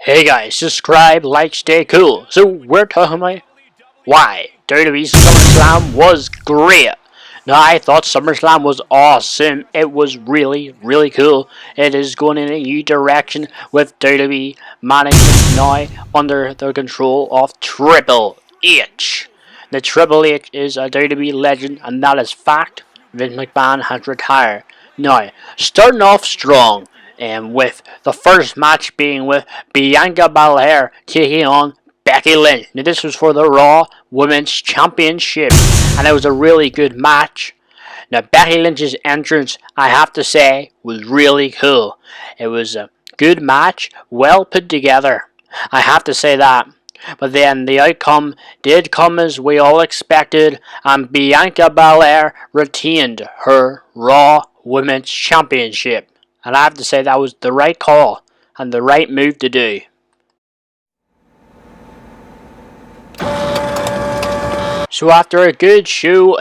Hey guys, subscribe, like, stay cool. So we're talking about why WWE Summerslam was great. Now I thought Summerslam was awesome. It was really, really cool. It is going in a new direction with WWE management now under the control of Triple H. The Triple H is a WWE legend, and that is fact. Vince McMahon has retired. Now, starting off strong, and with the first match being with Bianca Belair taking on Becky Lynch. Now this was for the Raw Women's Championship, and it was a really good match. Now Becky Lynch's entrance, I have to say, was really cool. It was a good match, well put together. I have to say that. But then the outcome did come as we all expected, and Bianca Belair retained her Raw Women's Championship. And I have to say that was the right call and the right move to do. So after a good show,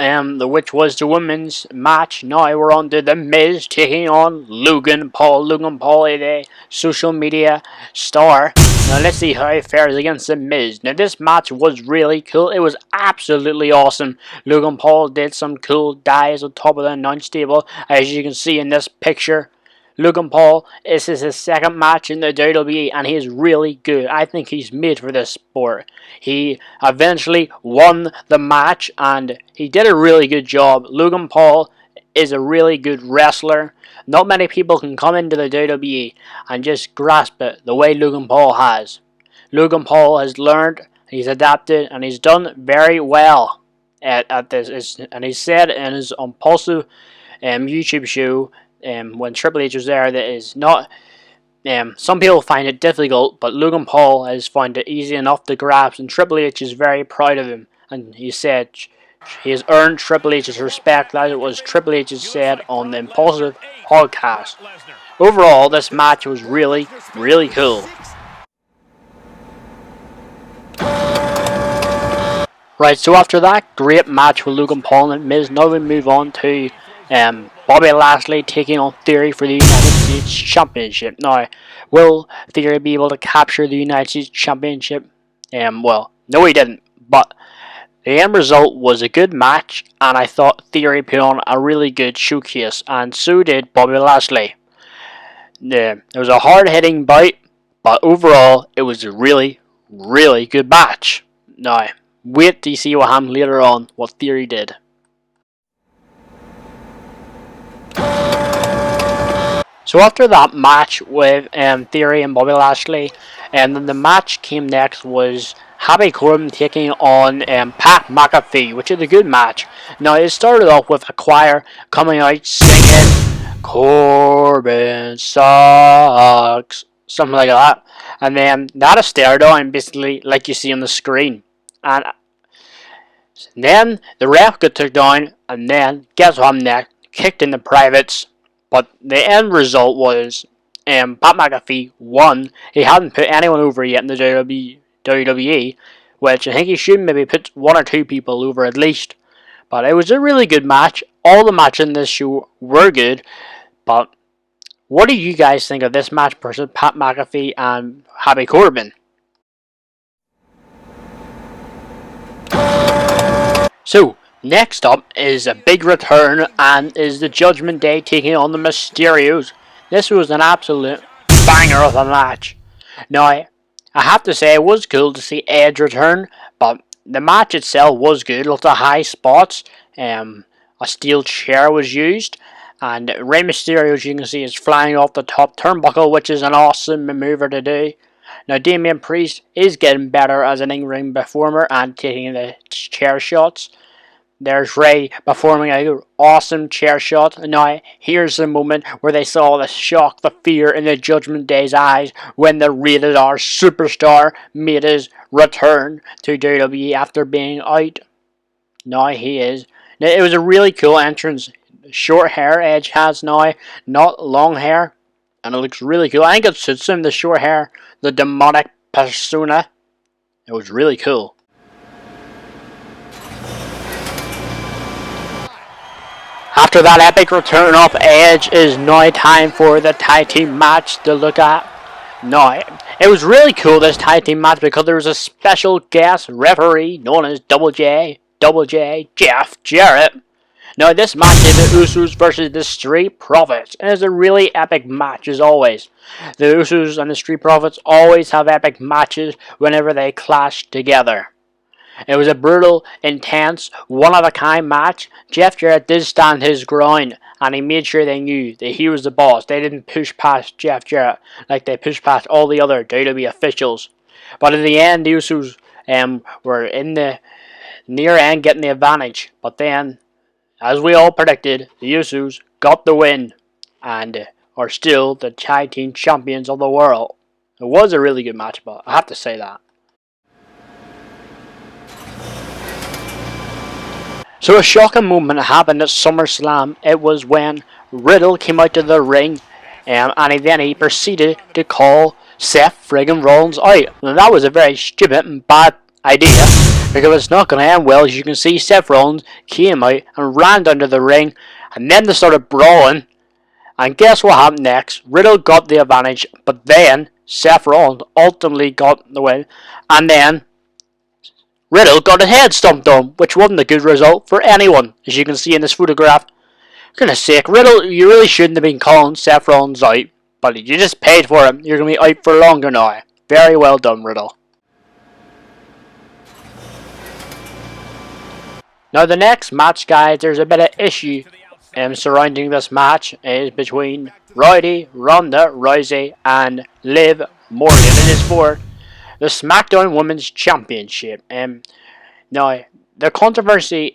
which was the women's match, now we're on to The Miz taking on Logan Paul. Logan Paul is a social media star. Now let's see how he fares against The Miz. Now this match was really cool. It was absolutely awesome. Logan Paul did some cool dives on top of the announce table, as you can see in this picture. Logan Paul, this is his second match in the WWE, and he is really good. I think he's made for this sport. He eventually won the match, and he did a really good job. Logan Paul is a really good wrestler. Not many people can come into the WWE and just grasp it the way Logan Paul has. Logan Paul has learned, he's adapted, and he's done very well at this. And he said in his Impulsive YouTube show, when Triple H was there, that is not. Some people find it difficult, but Logan Paul has found it easy enough to grasp, and Triple H is very proud of him. And he said he has earned Triple H's respect. That was Triple H has said on the Impulsive podcast. Overall, this match was really, really cool. Right, so after that great match with Logan Paul and Miz, now we move on to Bobby Lashley taking on Theory for the United States Championship. Now, will Theory be able to capture the United States Championship? Well, no he didn't, but the end result was a good match, and I thought Theory put on a really good showcase, and so did Bobby Lashley. It was a hard-hitting bout, but overall, it was a really, really good match. Now, wait to see what happens later on, what Theory did. So after that match with Theory and Bobby Lashley, and then the match came next was Happy Corbin taking on Pat McAfee, which is a good match. Now it started off with a choir coming out singing "Corbin sucks," something like that, and then they had a stare down, basically like you see on the screen, and then the ref got took down, and then guess what happened next? Kicked in the privates. But the end result was Pat McAfee won. He hadn't put anyone over yet in the WWE, which I think he should maybe put one or two people over at least. But it was a really good match. All the matches in this show were good. But what do you guys think of this match versus Pat McAfee and Happy Corbin? So, next up is a big return, and is the Judgment Day taking on the Mysterios. This was an absolute banger of a match. Now, I have to say it was cool to see Edge return, but the match itself was good. Lots of high spots. A steel chair was used, and Rey Mysterio, as you can see, is flying off the top turnbuckle, which is an awesome maneuver to do. Now, Damian Priest is getting better as an in-ring performer and taking the chair shots. There's Rey performing an awesome chair shot. Now, here's the moment where they saw the shock, the fear in the Judgment Day's eyes when the Rated R superstar made his return to WWE after being out. Now he is. Now, it was a really cool entrance. Short hair Edge has now, not long hair. And it looks really cool. I think it suits him, the short hair, the demonic persona. It was really cool. After that epic return of Edge, is now time for the tag team match to look at. No, it was really cool, this tag team match, because there was a special guest referee known as Double J, Jeff Jarrett. Now, this match is the Usos versus the Street Profits, and it's a really epic match as always. The Usos and the Street Profits always have epic matches whenever they clash together. It was a brutal, intense, one-of-a-kind match. Jeff Jarrett did stand his ground, and he made sure they knew that he was the boss. They didn't push past Jeff Jarrett like they pushed past all the other WWE officials. But in the end, the Usos were in the near end getting the advantage. But then, as we all predicted, the Usos got the win and are still the tag team champions of the world. It was a really good match, but I have to say that. So a shocking moment happened at SummerSlam. It was when Riddle came out to the ring and he proceeded to call Seth friggin' Rollins out. And that was a very stupid and bad idea, because it's not going to end well. As you can see, Seth Rollins came out and ran down to the ring, and then they started brawling. And guess what happened next? Riddle got the advantage, but then Seth Rollins ultimately got the win, and then Riddle got his head stomped on, which wasn't a good result for anyone, as you can see in this photograph. For goodness sake, Riddle, you really shouldn't have been calling Seth Rollins out, but you just paid for him. You're going to be out for longer now. Very well done, Riddle. Now the next match, guys, there's a bit of issue surrounding this match. Is between Ronda Rousey and Liv Morgan. It is for the SmackDown Women's Championship. Now, the controversy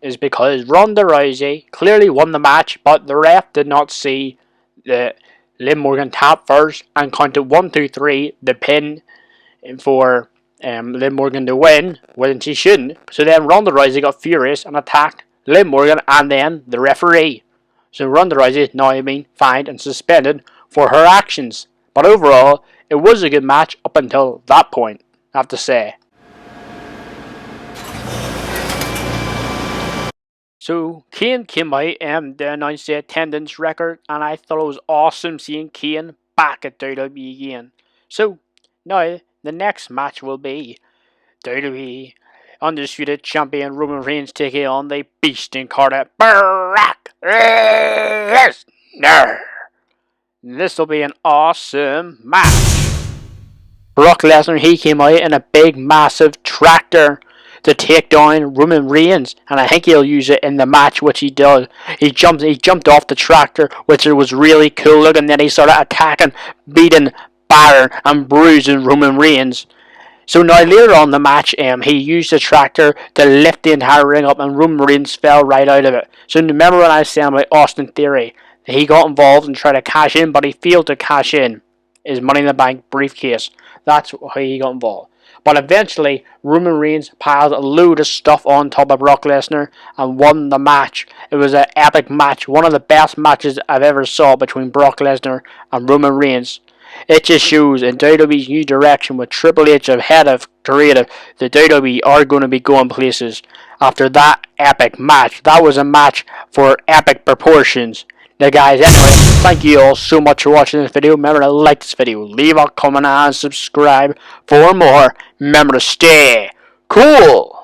is because Ronda Rousey clearly won the match, but the ref did not see the Liv Morgan tap first and counted 1, 2, 3, the pin for Liv Morgan to win when she shouldn't. So then Ronda Rousey got furious and attacked Liv Morgan and then the referee. So Ronda Rousey is now being fined and suspended for her actions. But overall, it was a good match up until that point, I have to say. So Kane came out and announced the attendance record, and I thought it was awesome seeing Kane back at WWE again. So now the next match will be WWE Undisputed Champion Roman Reigns taking on the Beast incarnate Brock Lesnar. This will be an awesome match. Brock Lesnar, he came out in a big massive tractor to take down Roman Reigns, and I think he'll use it in the match, which he does. He jumped off the tractor, which was really cool looking. Then he started attacking, beating, battering and bruising Roman Reigns. So now later on in the match, he used the tractor to lift the entire ring up, and Roman Reigns fell right out of it. So remember when I said about Austin Theory, he got involved and tried to cash in, but he failed to cash in his Money in the Bank briefcase. That's how he got involved. But eventually, Roman Reigns piled a load of stuff on top of Brock Lesnar and won the match. It was an epic match, one of the best matches I've ever saw between Brock Lesnar and Roman Reigns. It just shows in WWE's new direction with Triple H ahead of creative, the WWE are going to be going places after that epic match. That was a match for epic proportions. Now guys, anyway, thank you all so much for watching this video. Remember to like this video, leave a comment and subscribe for more. Remember to stay cool.